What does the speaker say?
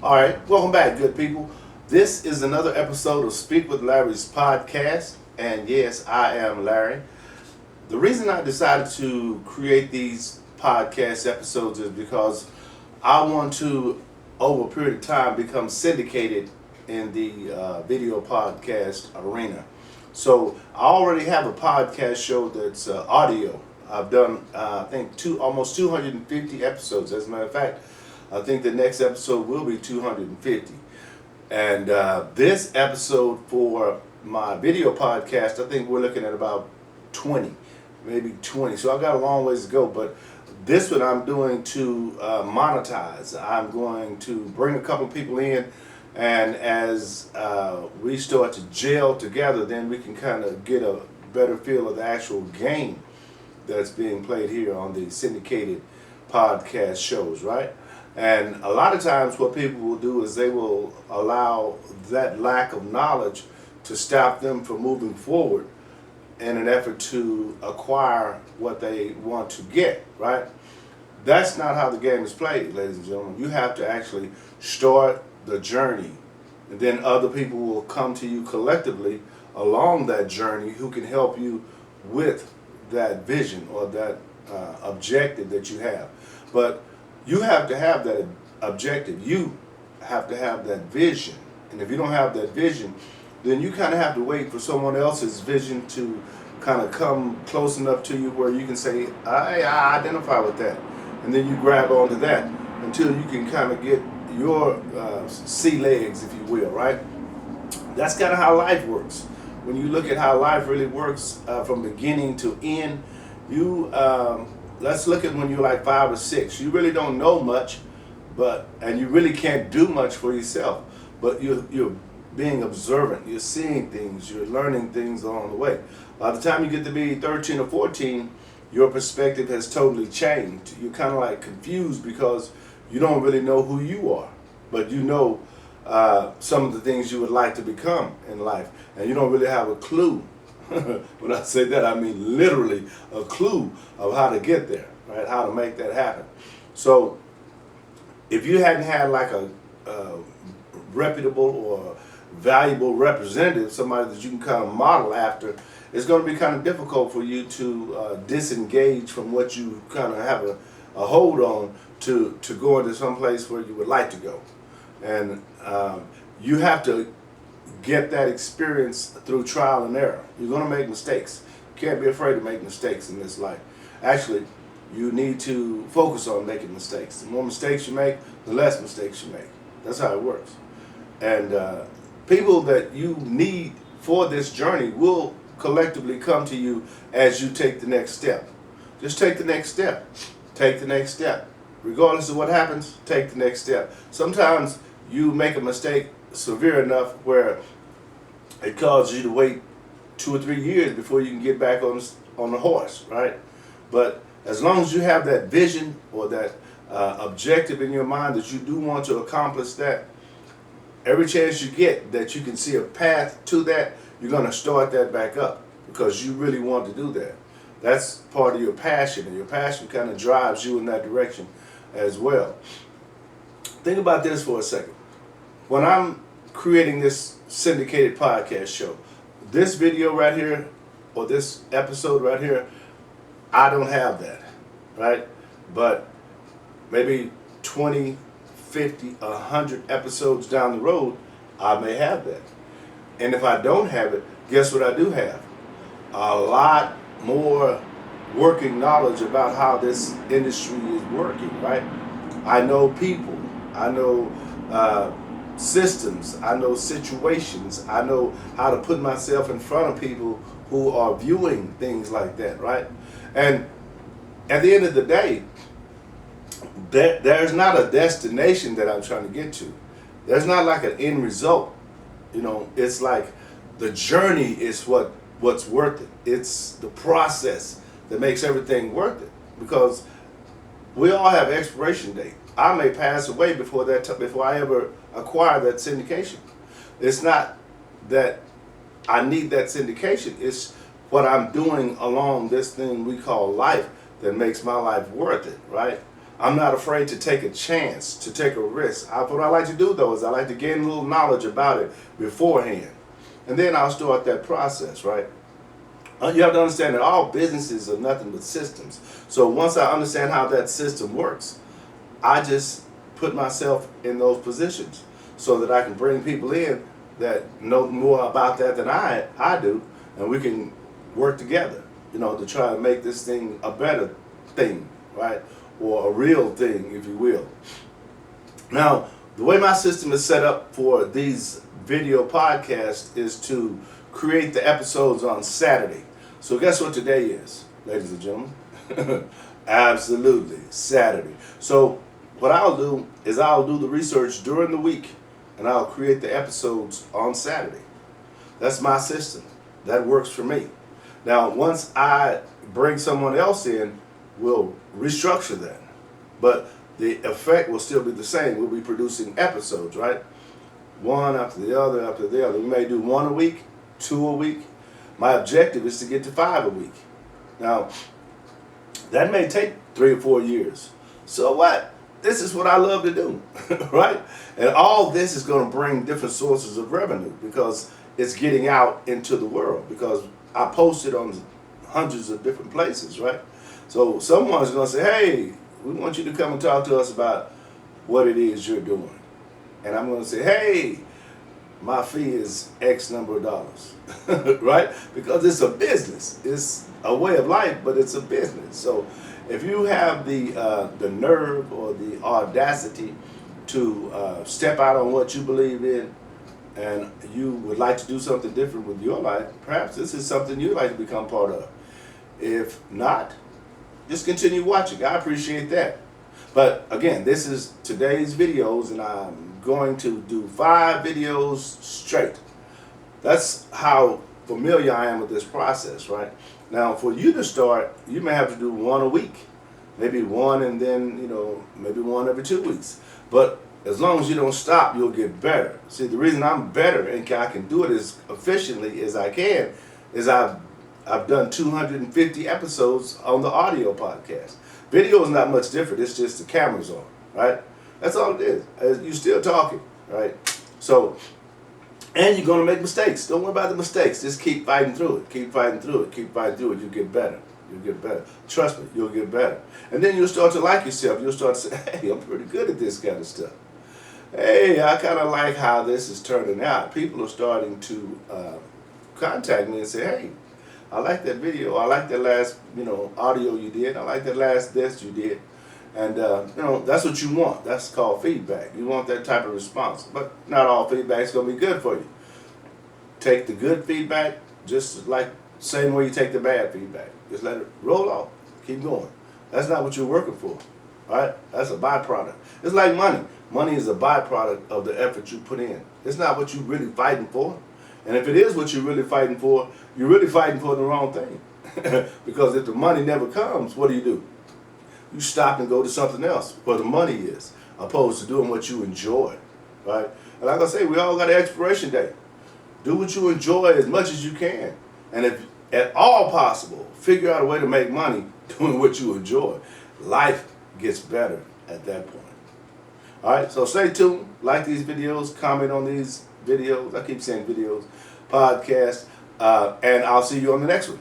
All right, welcome back, good people. This is another episode of Speak with Larry's podcast, and yes, I am Larry. The reason I decided to create these podcast episodes is because I want to, over a period of time, become syndicated in the video podcast arena. So I already have a podcast show that's audio. I've done, I think, almost 250 episodes. As a matter of fact, I think the next episode will be 250. And this episode for my video podcast, I think we're looking at about 20, maybe 20. So I've got a long ways to go. But this one I'm doing to monetize. I'm going to bring a couple people in. And as we start to gel together, then we can kind of get a better feel of the actual game that's being played here on the syndicated podcast shows, right? And a lot of times what people will do is they will allow that lack of knowledge to stop them from moving forward in an effort to acquire what they want to get, right? That's not how the game is played, ladies and gentlemen. You have to actually start the journey, and then other people will come to you collectively along that journey who can help you with that vision or that objective that you have. But you have to have that objective. You have to have that vision. And if you don't have that vision, then you kind of have to wait for someone else's vision to kind of come close enough to you where you can say, I identify with that. And then you grab onto that until you can kind of get your sea legs, if you will, right? That's kind of how life works. When you look at how life really works from beginning to end, let's look at when you're like 5 or 6. You really don't know much, and you really can't do much for yourself. But you're being observant. You're seeing things. You're learning things along the way. By the time you get to be 13 or 14, your perspective has totally changed. You're kind of like confused because you don't really know who you are, but you know some of the things you would like to become in life, and you don't really have a clue. When I say that, I mean literally a clue of how to get there, right? How to make that happen. So if you hadn't had like a reputable or valuable representative, somebody that you can kind of model after, it's going to be kind of difficult for you to disengage from what you kind of have a hold on to go into some place where you would like to go. And you have to get that experience through trial and error. You're going to make mistakes. You can't be afraid to make mistakes in this life. Actually, you need to focus on making mistakes. The more mistakes you make, the less mistakes you make. That's how it works. And people that you need for this journey will collectively come to you as you take the next step. Just take the next step. Take the next step. Regardless of what happens, take the next step. Sometimes you make a mistake severe enough where it causes you to wait 2 or 3 years before you can get back on the horse, right? But as long as you have that vision or that objective in your mind that you do want to accomplish that, every chance you get that you can see a path to that, you're going to start that back up because you really want to do that. That's part of your passion, and your passion kind of drives you in that direction as well. Think about this for a second. When I'm creating this syndicated podcast show, this video right here, or this episode right here, I don't have that, right? But maybe 20, 50, 100 episodes down the road, I may have that. And if I don't have it, guess what I do have? A lot more working knowledge about how this industry is working, right? I know people. I know systems. I know situations. I know how to put myself in front of people who are viewing things like that, right? And at the end of the day, there's not a destination that I'm trying to get to. There's not like an end result. You know, it's like the journey is what's worth it. It's the process that makes everything worth it, because we all have expiration date. I may pass away before I ever acquire that syndication. It's not that I need that syndication. It's what I'm doing along this thing we call life that makes my life worth it, right? I'm not afraid to take a chance, to take a risk. What I like to do though is I like to gain a little knowledge about it beforehand. And then I'll start that process, right? You have to understand that all businesses are nothing but systems. So once I understand how that system works, I just put myself in those positions so that I can bring people in that know more about that than I do, and we can work together, to try to make this thing a better thing, right? Or a real thing, if you will. Now, the way my system is set up for these video podcasts is to create the episodes on Saturday. So guess what today is, ladies and gentlemen? Absolutely, Saturday. So what I'll do is I'll do the research during the week and I'll create the episodes on Saturday. That's my system. That works for me. Now, once I bring someone else in, we'll restructure that. But the effect will still be the same. We'll be producing episodes, right? One after the other after the other. We may do one a week, two a week. My objective is to get to 5 a week. Now, that may take 3 or 4 years. So what? This is what I love to do, right? And all this is going to bring different sources of revenue because it's getting out into the world, because I post it on hundreds of different places, right? So someone's going to say, hey, we want you to come and talk to us about what it is you're doing. And I'm going to say, hey, my fee is X number of dollars, right? Because it's a business. It's a way of life, but it's a business. So if you have the nerve or the audacity to step out on what you believe in, and you would like to do something different with your life, perhaps this is something you'd like to become part of. If not, just continue watching. I appreciate that. But again, this is today's videos, and I'm going to do 5 videos straight. That's how familiar I am with this process, right? Now, for you to start, you may have to do 1 a week. Maybe 1 and then, maybe 1 every 2 weeks. But as long as you don't stop, you'll get better. See, the reason I'm better and I can do it as efficiently as I can is I've done 250 episodes on the audio podcast. Video is not much different. It's just the camera's on, right? That's all it is. You're still talking, right? So, and you're going to make mistakes. Don't worry about the mistakes. Just keep fighting through it. Keep fighting through it. Keep fighting through it. You'll get better. You'll get better. Trust me, you'll get better. And then you'll start to like yourself. You'll start to say, hey, I'm pretty good at this kind of stuff. Hey, I kind of like how this is turning out. People are starting to contact me and say, hey, I like that video. I like that last, audio you did. I like that last this you did. And, that's what you want. That's called feedback. You want that type of response. But not all feedback is going to be good for you. Take the good feedback just like same way you take the bad feedback. Just let it roll off. Keep going. That's not what you're working for. All right? That's a byproduct. It's like money. Money is a byproduct of the effort you put in. It's not what you're really fighting for. And if it is what you're really fighting for, you're really fighting for the wrong thing. Because if the money never comes, what do? You stop and go to something else where the money is, opposed to doing what you enjoy, right? And like I say, we all got an expiration date. Do what you enjoy as much as you can. And if at all possible, figure out a way to make money doing what you enjoy. Life gets better at that point. All right, so stay tuned. Like these videos, comment on these videos. I keep saying videos, podcasts, and I'll see you on the next one.